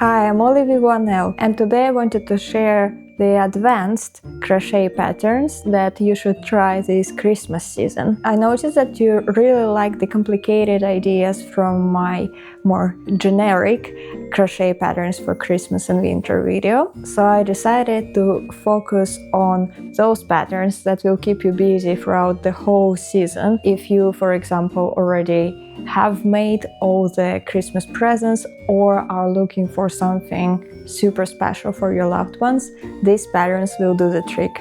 Hi, I'm Olive Wanel, and today I wanted to share the advanced crochet patterns that you should try this Christmas season. I noticed that you really like the complicated ideas from my more generic crochet patterns for Christmas and winter video, so I decided to focus on those patterns that will keep you busy throughout the whole season. If you, for example, already have made all the Christmas presents or are looking for something super special for your loved ones, these patterns will do the trick.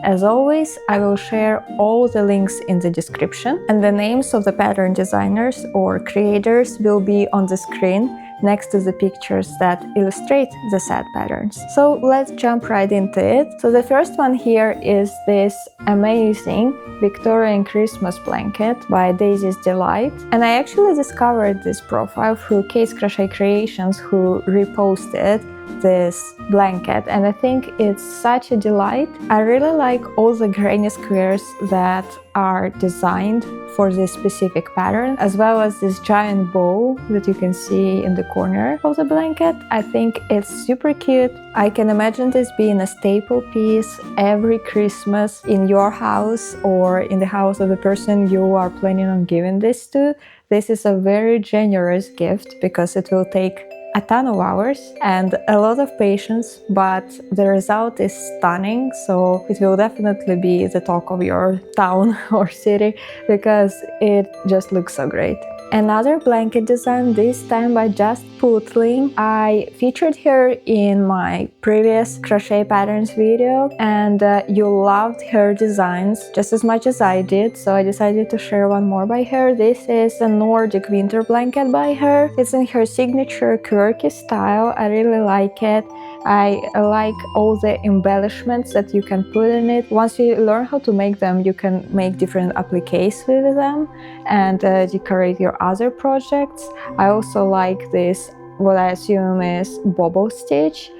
As always, I will share all the links in the description, and the names of the pattern designers or creators will be on the screen next to the pictures that illustrate the set patterns. So let's jump right into it. So the first one here is this amazing Victorian Christmas blanket by Daisy's Delight. And I actually discovered this profile through Kate's Crochet Creations, who reposted this blanket, and I think it's such a delight. I really like all the granny squares that are designed for this specific pattern, as well as this giant bow that you can see in the corner of the blanket. I think it's super cute. I can imagine this being a staple piece every Christmas in your house or in the house of the person you are planning on giving this to. This is a very generous gift because it will take a ton of hours and a lot of patience, but the result is stunning, so it will definitely be the talk of your town or city because it just looks so great. Another blanket design, this time by Just Pootling. I featured her in my previous crochet patterns video, and you loved her designs just as much as I did, so I decided to share one more by her. This is a Nordic winter blanket by her. It's in her signature quirky style. I really like it. I like all the embellishments that you can put in it. Once you learn how to make them, you can make different appliques with them and decorate your other projects. I also like this, what I assume is bobble stitch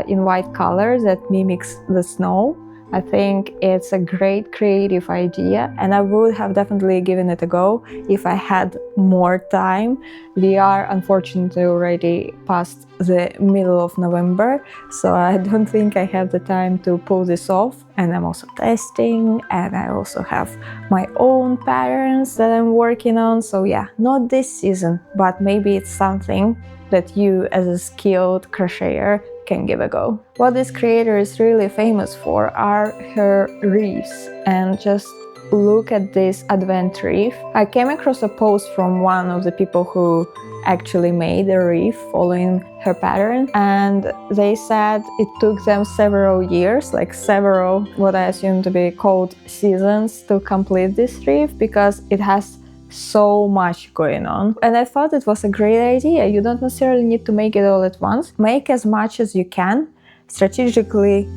in white color that mimics the snow. I think it's a great creative idea, and I would have definitely given it a go if I had more time. We are unfortunately already past the middle of November, so I don't think I have the time to pull this off. And I'm also testing, and I also have my own patterns that I'm working on. So yeah, not this season, but maybe it's something that you as a skilled crocheter can give a go. What this creator is really famous for are her wreaths, and just look at this advent wreath. I came across a post from one of the people who actually made a wreath following her pattern, and they said it took them several years, like several, what I assume to be called seasons, to complete this wreath because it has so much going on. And I thought it was a great idea. You don't necessarily need to make it all at once. Make as much as you can, strategically,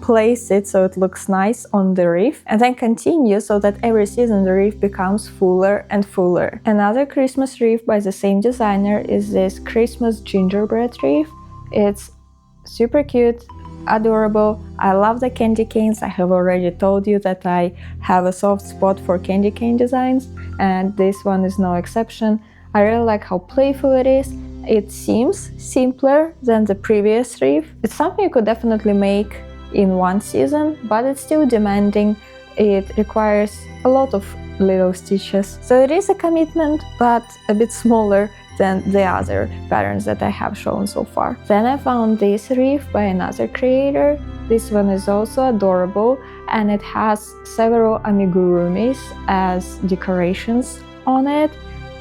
place it so it looks nice on the wreath, and then continue so that every season the wreath becomes fuller and fuller. Another Christmas wreath by the same designer is this Christmas gingerbread wreath. It's super cute, adorable. I love the candy canes. I have already told you that I have a soft spot for candy cane designs, and this one is no exception. I really like how playful it is. It seems simpler than the previous wreath. It's something you could definitely make in one season, but it's still demanding. It requires a lot of little stitches, so it is a commitment, but a bit smaller than the other patterns that I have shown so far. Then I found this wreath by another creator. This one is also adorable, and it has several amigurumis as decorations on it.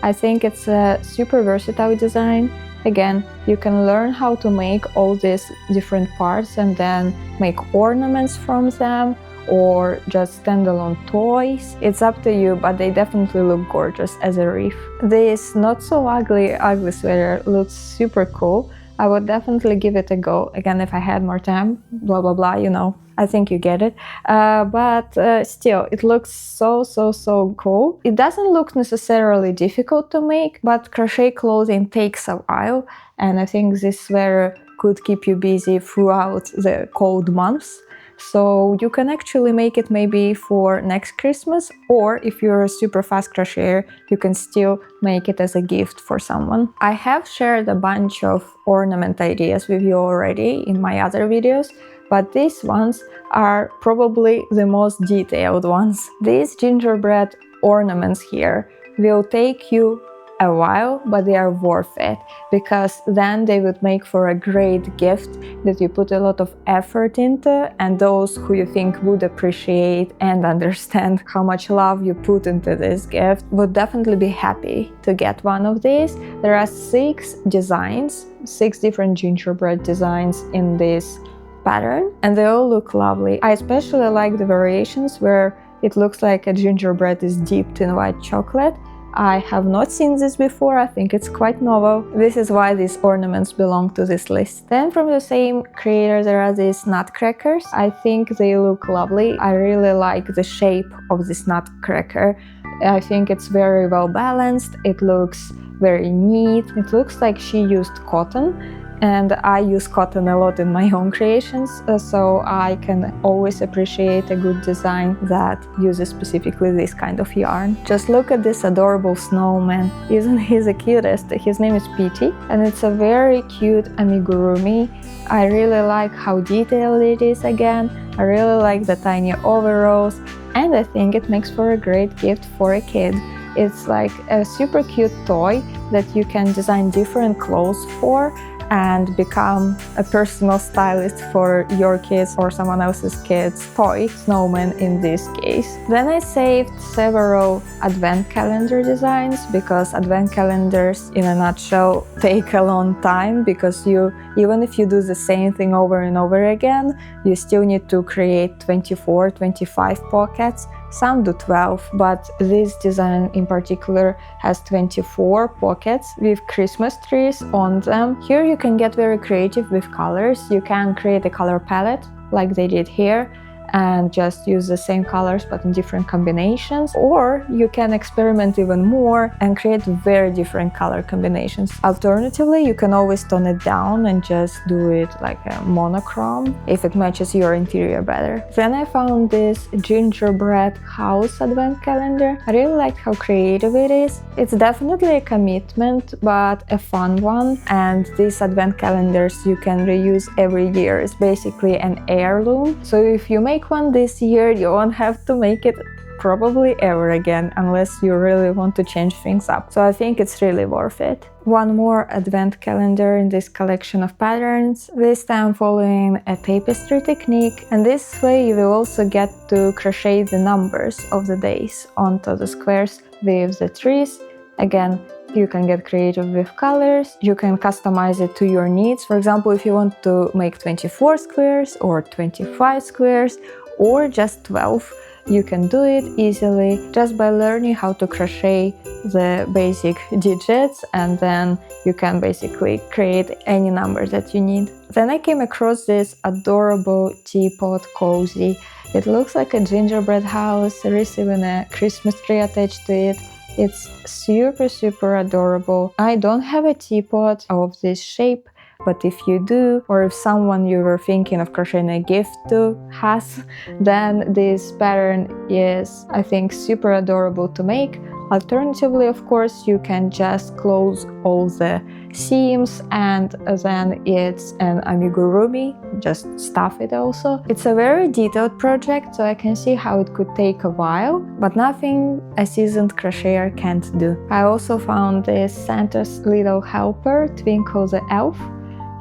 I think it's a super versatile design. Again, you can learn how to make all these different parts and then make ornaments from them, or just standalone toys. It's up to you, but they definitely look gorgeous as a wreath. This not so ugly sweater looks super cool. I would definitely give it a go. Again, if I had more time, blah blah blah, I think you get it. But still, it looks so cool. It doesn't look necessarily difficult to make, but crochet clothing takes a while, and I think this sweater could keep you busy throughout the cold months. So you can actually make it maybe for next Christmas, or if you're a super fast crocheter, you can still make it as a gift for someone. I have shared a bunch of ornament ideas with you already in my other videos, but these ones are probably the most detailed ones. These gingerbread ornaments here will take you a while, but they are worth it, because then they would make for a great gift that you put a lot of effort into, and those who you think would appreciate and understand how much love you put into this gift would definitely be happy to get one of these. There are 6 designs, 6 different gingerbread designs in this pattern, and they all look lovely. I especially like the variations where it looks like a gingerbread is dipped in white chocolate. I have not seen this before, I think it's quite novel. This is why these ornaments belong to this list. Then from the same creator there are these nutcrackers. I think they look lovely. I really like the shape of this nutcracker. I think it's very well balanced, it looks very neat, it looks like she used cotton. And I use cotton a lot in my own creations, so I can always appreciate a good design that uses specifically this kind of yarn. Just look at this adorable snowman. Isn't he the cutest? His name is Piti, and it's a very cute amigurumi. I really like how detailed it is again. I really like the tiny overalls, and I think it makes for a great gift for a kid. It's like a super cute toy that you can design different clothes for and become a personal stylist for your kids or someone else's kids' toy, snowman in this case. Then I saved several advent calendar designs, because advent calendars in a nutshell take a long time, because even if you do the same thing over and over again, you still need to create 24, 25 pockets. Some do 12, but this design in particular has 24 pockets with Christmas trees on them. Here you can get very creative with colors. You can create a color palette like they did here and just use the same colors but in different combinations, or you can experiment even more and create very different color combinations. Alternatively, you can always tone it down and just do it like a monochrome if it matches your interior better. Then I found this gingerbread house advent calendar. I really like how creative it is. It's definitely a commitment, but a fun one, and these advent calendars you can reuse every year. It's basically an heirloom, so if you make one this year, you won't have to make it probably ever again, unless you really want to change things up. So I think it's really worth it. One more advent calendar in this collection of patterns, this time following a tapestry technique, and this way you will also get to crochet the numbers of the days onto the squares with the trees. Again, you can get creative with colors, you can customize it to your needs. For example, if you want to make 24 squares or 25 squares or just 12, you can do it easily just by learning how to crochet the basic digits, and then you can basically create any number that you need. Then I came across this adorable teapot Cosy. It looks like a gingerbread house. There is even a Christmas tree attached to it. It's super adorable. I don't have a teapot of this shape, but if you do, or if someone you were thinking of crocheting a gift to has, then this pattern is, I think, super adorable to make. Alternatively, of course, you can just close all the seams and then it's an amigurumi, just stuff it also. It's a very detailed project, so I can see how it could take a while, but nothing a seasoned crocheter can't do. I also found this Santa's little helper, Twinkle the Elf.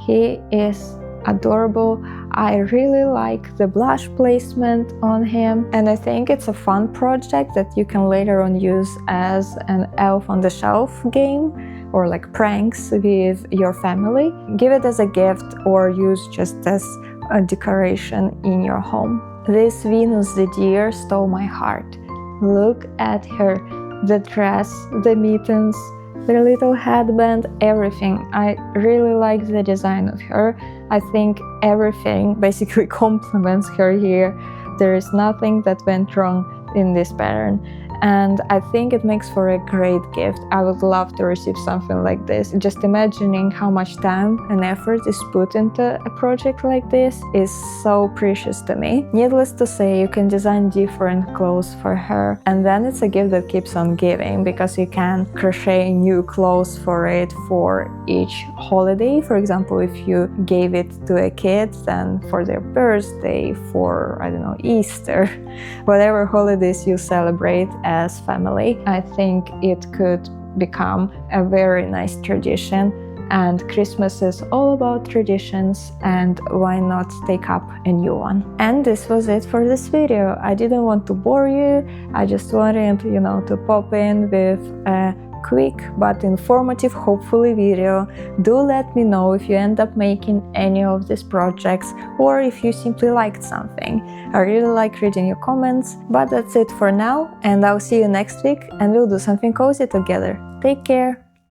He is adorable. I really like the blush placement on him, and I think it's a fun project that you can later on use as an elf on the shelf game or like pranks with your family. Give it as a gift or use just as a decoration in your home. This Venus the deer stole my heart. Look at her, the dress, the mittens, the little headband, everything. I really like the design of her. I think everything basically complements her here. There is nothing that went wrong in this pattern. and I think it makes for a great gift. I would love to receive something like this. Just imagining how much time and effort is put into a project like this is so precious to me. Needless to say, you can design different clothes for her, and then it's a gift that keeps on giving, because you can crochet new clothes for it for each holiday. For example, if you gave it to a kid, then for their birthday, for, I don't know, Easter, whatever holidays you celebrate as family, I think it could become a very nice tradition. And Christmas is all about traditions, and why not take up a new one? And this was it for this video. I didn't want to bore you. I just wanted, to pop in with a quick but informative, hopefully, video. Do let me know if you end up making any of these projects, or if you simply liked something. I really like reading your comments. But that's it for now, and I'll see you next week, and we'll do something cozy together. Take care!